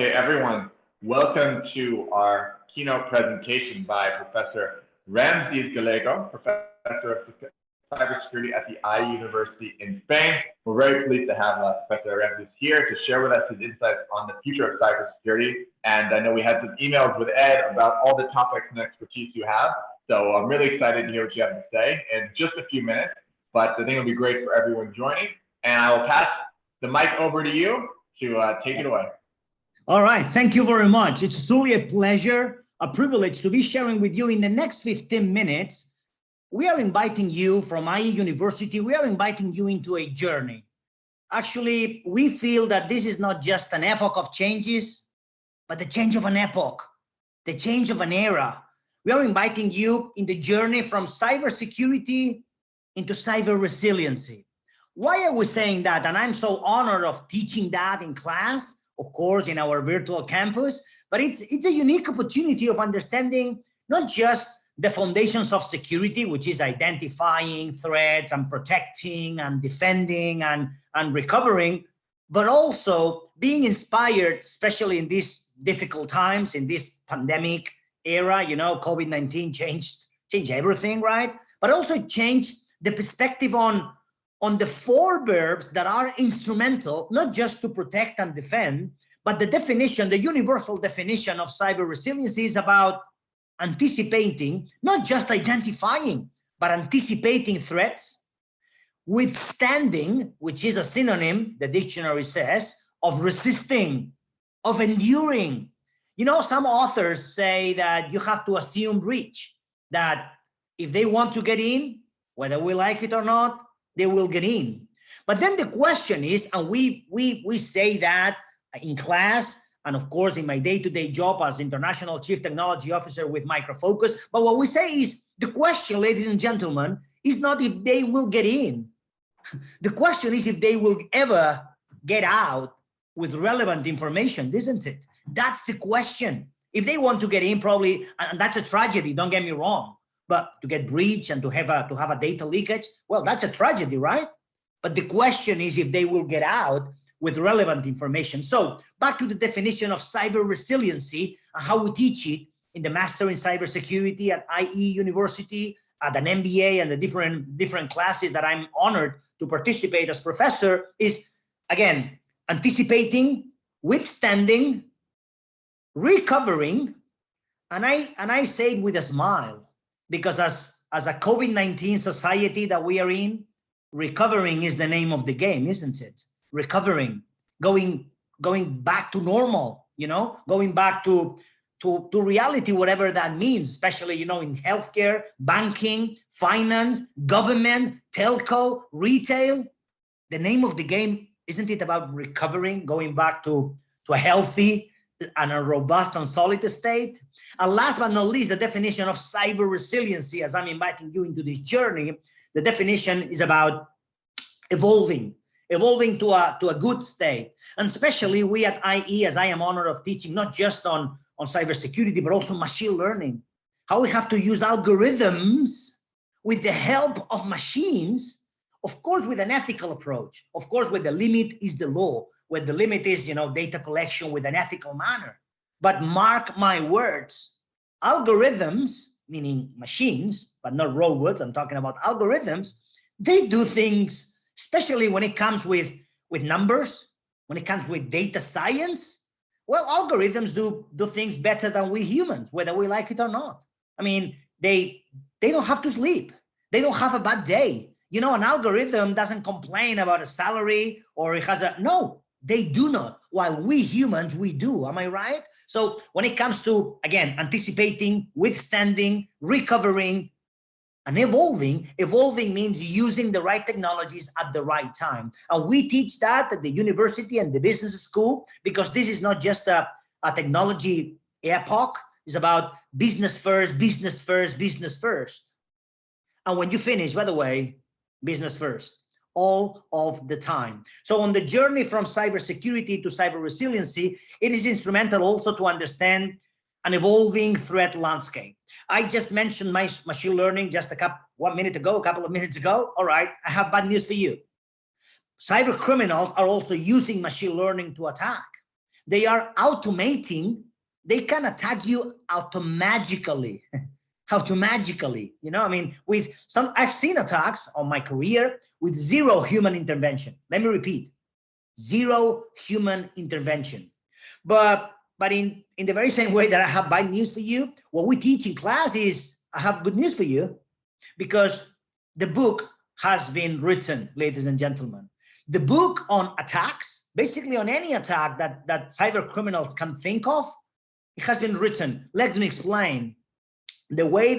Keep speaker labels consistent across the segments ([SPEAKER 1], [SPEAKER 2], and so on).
[SPEAKER 1] Hey everyone, welcome to our keynote presentation by Professor Ramses Gallego, Professor of Cybersecurity at the IE University in Spain. We're very pleased to have Professor Ramses here to share with us his insights on the future of cybersecurity. And I know we had some emails with Ed about all the topics and expertise you have. So I'm really excited to hear what you have to say in just a few minutes, but I think it'll be great for everyone joining. And I will pass the mic over to you to take it away.
[SPEAKER 2] All right, thank you very much. It's truly a pleasure, a privilege to be sharing with you in the next 15 minutes. We are inviting you from IE University, we are inviting you into a journey. Actually, we feel that this is not just an epoch of changes, but the change of an epoch, the change of an era. We are inviting you in the journey from cybersecurity into cyber resiliency. Why are we saying that? And I'm so honored of teaching that in class, of course, in our virtual campus, but it's a unique opportunity of understanding not just the foundations of security, which is identifying threats and protecting and defending and recovering, but also being inspired, especially in these difficult times, in this pandemic era. You know, COVID-19 changed everything, right? But also changed the perspective on the four verbs that are instrumental, not just to protect and defend, but the definition, the universal definition of cyber resiliency is about anticipating, not just identifying, but anticipating threats, withstanding, which is a synonym, the dictionary says, of resisting, of enduring. You know, some authors say that you have to assume breach, that if they want to get in, whether we like it or not, they will get in. But then the question is, and we say that in class, and of course in my day-to-day job as International Chief Technology Officer with Micro Focus, but what we say is, the question, ladies and gentlemen, is not if they will get in. The question is if they will ever get out with relevant information, isn't it? That's the question. If they want to get in, probably, and that's a tragedy, don't get me wrong, but to get breached and to have a data leakage, well, that's a tragedy, right? But the question is if they will get out with relevant information. So back to the definition of cyber resiliency and how we teach it in the Master in Cybersecurity at IE University, at an MBA, and the different classes that I'm honored to participate as professor is, again, anticipating, withstanding, recovering, and I say it with a smile, because as a COVID-19 society that we are in, recovering is the name of the game, isn't it? Recovering, going back to normal, you know, going back to reality, whatever that means, especially, you know, in healthcare, banking, finance, government, telco, retail. The name of the game, isn't it about recovering, going back to a healthy and a robust and solid state? And last but not least, the definition of cyber resiliency, as I'm inviting you into this journey, the definition is about evolving to a good state. And especially we at IE, as I am honored of teaching, not just on cybersecurity, but also machine learning, how we have to use algorithms with the help of machines, of course, with an ethical approach, of course, where the limit is the law, where the limit is, you know, data collection with an ethical manner. But mark my words, algorithms, meaning machines, but not robots, I'm talking about algorithms, they do things, especially when it comes with numbers, when it comes with data science. Well, algorithms do things better than we humans, whether we like it or not. I mean, they don't have to sleep. They don't have a bad day. You know, an algorithm doesn't complain about a salary or it has no, they do not. While we humans, we do. Am I right? So when it comes to, again, anticipating, withstanding, recovering, and evolving means using the right technologies at the right time. And we teach that at the university and the business school, because this is not just a technology epoch. It's about business first, business first, business first. And when you finish, by the way, business first, all of the time. So on the journey from cybersecurity to cyber resiliency, it is instrumental also to understand an evolving threat landscape. I just mentioned my machine learning just a couple of minutes ago. All right, I have bad news for you. Cyber criminals are also using machine learning to attack. They are automating. They can attack you automatically. Automatically, you know, I mean, with some, I've seen attacks on my career with zero human intervention. Let me repeat, zero human intervention. But in the very same way that I have bad news for you, what we teach in class is I have good news for you, because the book has been written, ladies and gentlemen. The book on attacks, basically on any attack that cyber criminals can think of, it has been written. Let me explain the way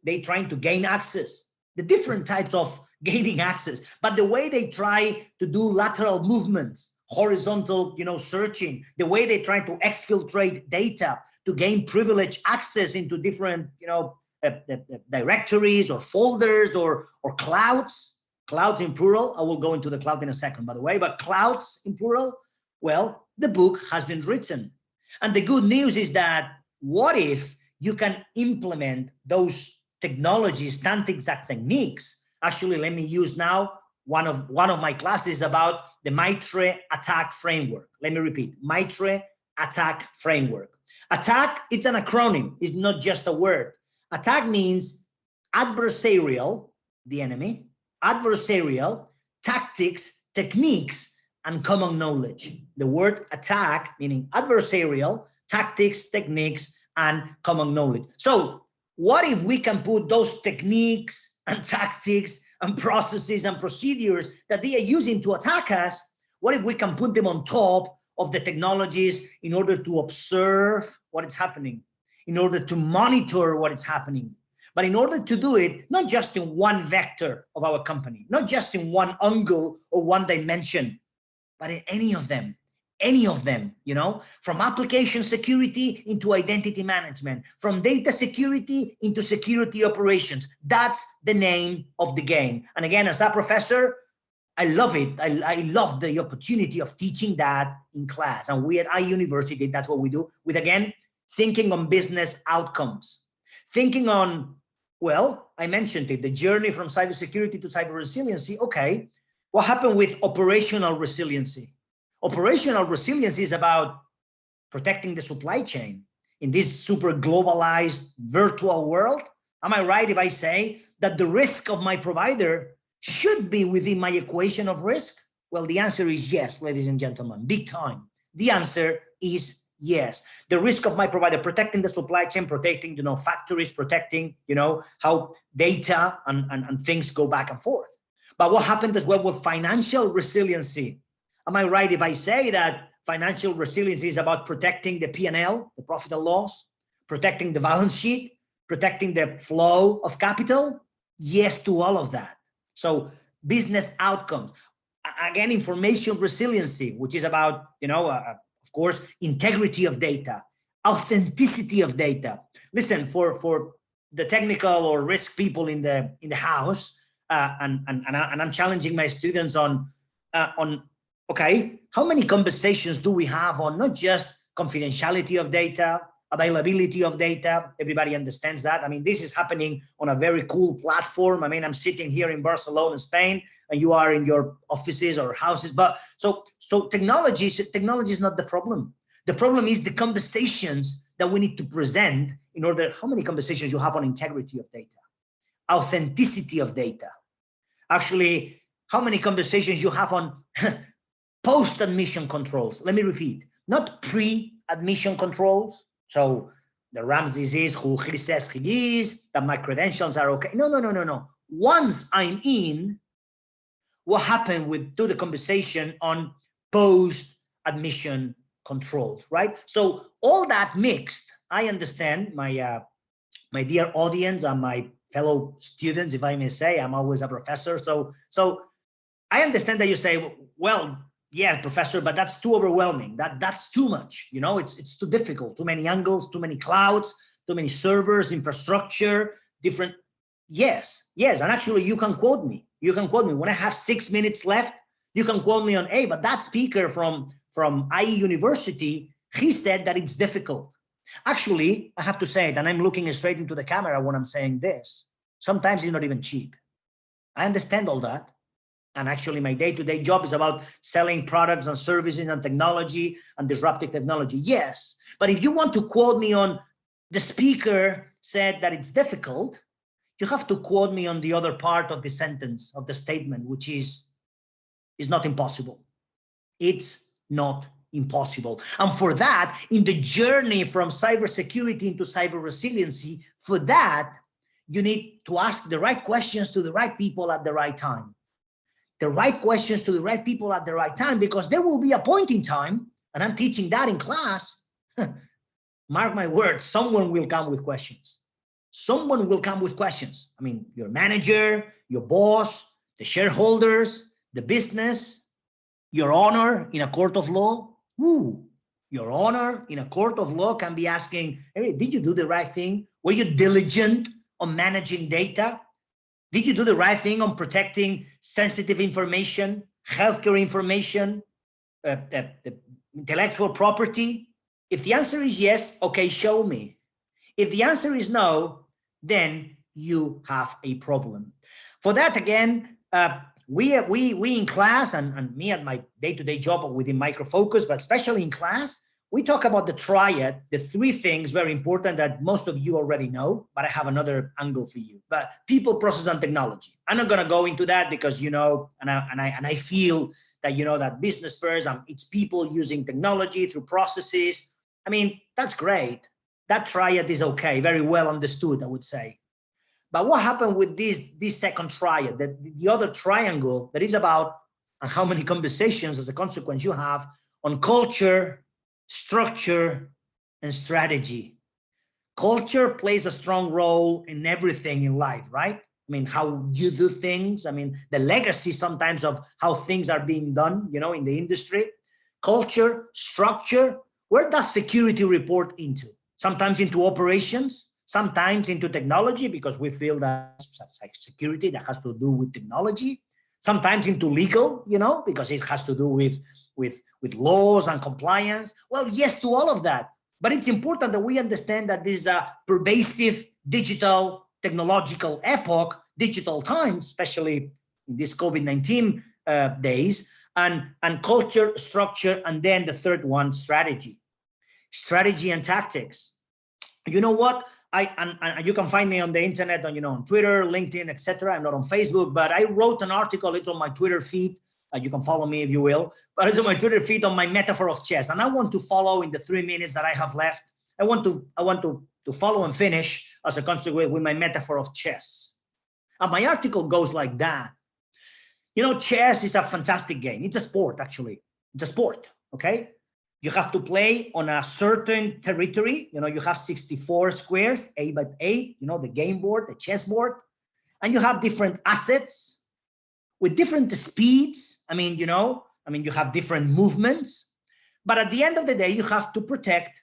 [SPEAKER 2] they trying to gain access, the different types of gaining access, but the way they try to do lateral movements, horizontal, you know, searching, the way they try to exfiltrate data to gain privileged access into different, you know, directories or folders or clouds in plural. I will go into the cloud in a second, by the way, but clouds in plural. Well, the book has been written. And the good news is that what if you can implement those technologies, tactics, and techniques? Actually, let me use now one of my classes about the Maitre attack framework. Let me repeat, Maitre attack framework. Attack, it's an acronym, it's not just a word. Attack means adversarial, the enemy, adversarial, tactics, techniques, and common knowledge. The word attack meaning adversarial, tactics, techniques, and common knowledge. So what if we can put those techniques and tactics and processes and procedures that they are using to attack us, what if we can put them on top of the technologies in order to observe what is happening, in order to monitor what is happening, but in order to do it, not just in one vector of our company, not just in one angle or one dimension, but in any of them, you know, from application security into identity management, from data security into security operations. That's the name of the game. And again, as a professor, I love it. I love the opportunity of teaching that in class. And we at University, that's what we do with, again, thinking on business outcomes, thinking on, well, I mentioned it, the journey from cybersecurity to cyber resiliency. Okay, what happened with operational resiliency? Operational resiliency is about protecting the supply chain in this super globalized virtual world. Am I right if I say that the risk of my provider should be within my equation of risk? Well, the answer is yes, ladies and gentlemen, big time. The answer is yes. The risk of my provider, protecting the supply chain, protecting, you know, factories, protecting, you know, how data and things go back and forth. But what happened as well with financial resiliency? Am I right if I say that financial resiliency is about protecting the P&L, the profit and loss, protecting the balance sheet, protecting the flow of capital? Yes to all of that. So business outcomes, again, information resiliency, which is about, you know, of course, integrity of data, authenticity of data. Listen, for the technical or risk people in the house, and I'm challenging my students on okay, how many conversations do we have on not just confidentiality of data, availability of data? Everybody understands that. I mean, this is happening on a very cool platform. I mean, I'm sitting here in Barcelona, Spain, and you are in your offices or houses. But so technology is not the problem. The problem is the conversations that we need to present in order, how many conversations you have on integrity of data, authenticity of data. Actually, how many conversations you have on post-admission controls. Let me repeat, not pre-admission controls. So the Ramses is who he says he is, that my credentials are okay. No. Once I'm in, what happened to the conversation on post-admission controls, right? So all that mixed, I understand my dear audience and my fellow students, if I may say, I'm always a professor. So I understand that you say, well, yeah, professor, but that's too overwhelming. That's too much. You know, it's too difficult. Too many angles, too many clouds, too many servers, infrastructure, different. Yes. And actually, you can quote me. You can quote me when I have 6 minutes left. You can quote me on, hey, but that speaker from University, he said that it's difficult. Actually, I have to say it, and I'm looking straight into the camera when I'm saying this. Sometimes it's not even cheap. I understand all that. And actually my day-to-day job is about selling products and services and technology and disruptive technology. Yes, but if you want to quote me on the speaker said that it's difficult, you have to quote me on the other part of the sentence, of the statement, which is not impossible. It's not impossible. And for that, in the journey from cybersecurity into cyber resiliency, for that, you need to ask the right questions to the right people at the right time. The right questions to the right people at the right time, because there will be a point in time, and I'm teaching that in class, mark my words, someone will come with questions. Someone will come with questions. I mean, your manager, your boss, the shareholders, the business, your honor in a court of law. Ooh, your honor in a court of law can be asking, hey, did you do the right thing? Were you diligent on managing data? Did you do the right thing on protecting sensitive information, healthcare information, intellectual property? If the answer is yes, okay, show me. If the answer is no, then you have a problem. For that, again, we in class, and me at my day-to-day job within Micro Focus, but especially in class, we talk about the triad, the three things very important that most of you already know, but I have another angle for you. But people, process, and technology. I'm not going to go into that because, you know, and I feel that, you know, that business first, it's people using technology through processes. I mean, that's great. That triad is okay, very well understood, I would say. But what happened with this second triad, the other triangle that is about how many conversations as a consequence you have on culture, structure, and strategy. Culture plays a strong role in everything in life, right? I mean, how you do things. I mean, the legacy sometimes of how things are being done, you know, in the industry. Culture, structure, where does security report into? Sometimes into operations, sometimes into technology, because we feel that security that has to do with technology. Sometimes into legal, you know, because it has to do with laws and compliance. Well, yes to all of that. But it's important that we understand that this is a pervasive digital technological epoch, digital times, especially in this COVID-19 days, and culture, structure, and then the third one, strategy. Strategy and tactics. You know what? And you can find me on the internet, on, you know, on Twitter, LinkedIn, etc. I'm not on Facebook, but I wrote an article. It's on my Twitter feed. You can follow me if you will, but it's on my Twitter feed on my metaphor of chess. And I want to follow in the 3 minutes that I have left. I want to follow and finish as a consequence with my metaphor of chess. And my article goes like that. You know, chess is a fantastic game. It's a sport, actually. It's a sport, okay? You have to play on a certain territory. You know, you have 64 squares, 8 by 8, you know, the game board, the chess board, and you have different assets with different speeds. I mean, you know, you have different movements, but at the end of the day, you have to protect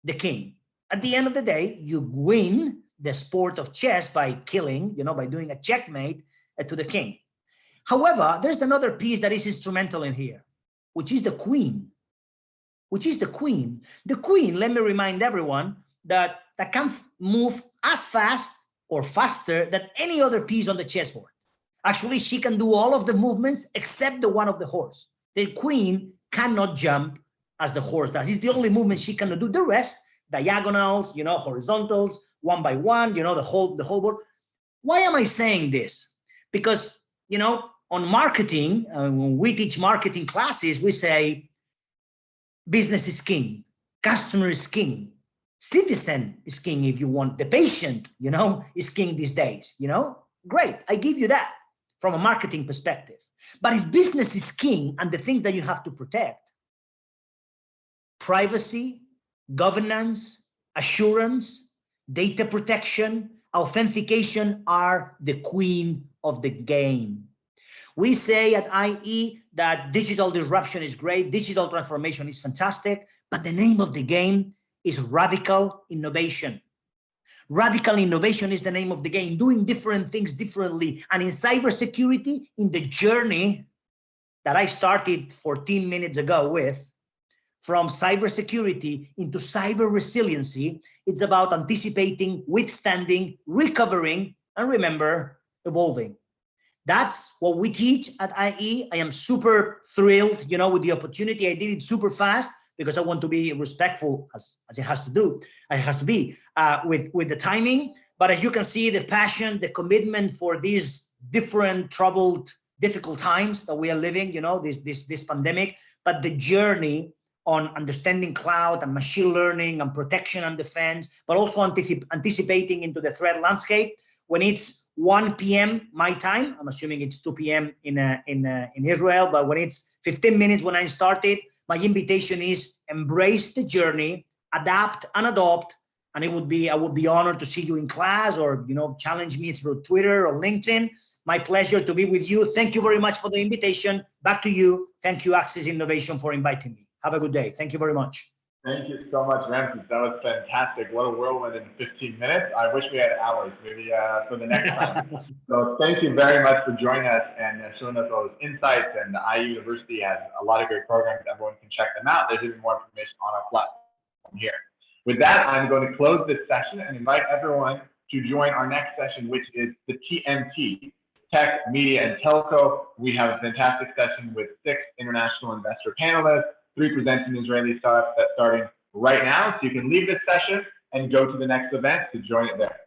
[SPEAKER 2] the king. At the end of the day, you win the sport of chess by killing, you know, by doing a checkmate to the king. However, there's another piece that is instrumental in here, which is the queen. The queen, let me remind everyone, that can move as fast or faster than any other piece on the chessboard. Actually, she can do all of the movements except the one of the horse. The queen cannot jump as the horse does. It's the only movement she cannot do. The rest, diagonals, you know, horizontals, one by one, you know, the whole board. Why am I saying this? Because, you know, on marketing, when we teach marketing classes, we say, business is king, customer is king, citizen is king if you want, the patient, you know, is king these days, you know? Great, I give you that from a marketing perspective. But if business is king and the things that you have to protect, privacy, governance, assurance, data protection, authentication are the queen of the game. We say at IE that digital disruption is great, digital transformation is fantastic, but the name of the game is radical innovation. Radical innovation is the name of the game, doing different things differently. And in cybersecurity, in the journey that I started 14 minutes ago with, from cybersecurity into cyber resiliency, it's about anticipating, withstanding, recovering, and remember, evolving. That's what we teach at IE. I am super thrilled, with the opportunity. I did it super fast because I want to be respectful as it has to do. It has to be with the timing. But as you can see, the passion, the commitment for these different troubled, difficult times that we are living, this pandemic, but the journey on understanding cloud and machine learning and protection and defense, but also anticipating into the threat landscape. When it's 1 p.m. my time, I'm assuming it's 2 p.m. in Israel, but when it's 15 minutes when I started, my invitation is embrace the journey, adapt and adopt, and I would be honored to see you in class or challenge me through Twitter or LinkedIn. My pleasure to be with you. Thank you very much for the invitation. Back to you. Thank you, Axis Innovation, for inviting me. Have a good day. Thank you very much.
[SPEAKER 1] Thank you so much, Ramses. That was fantastic. What a whirlwind in 15 minutes. I wish we had hours, maybe for the next time. So thank you very much for joining us and showing us all those insights. And the IU University has a lot of great programs. Everyone can check them out. There's even more information on our platform here. With that, I'm going to close this session and invite everyone to join our next session, which is the TMT, Tech, Media, and Telco. We have a fantastic session with 6 international investor panelists, 3 presenting Israeli startups that's starting right now. So you can leave this session and go to the next event to join it there.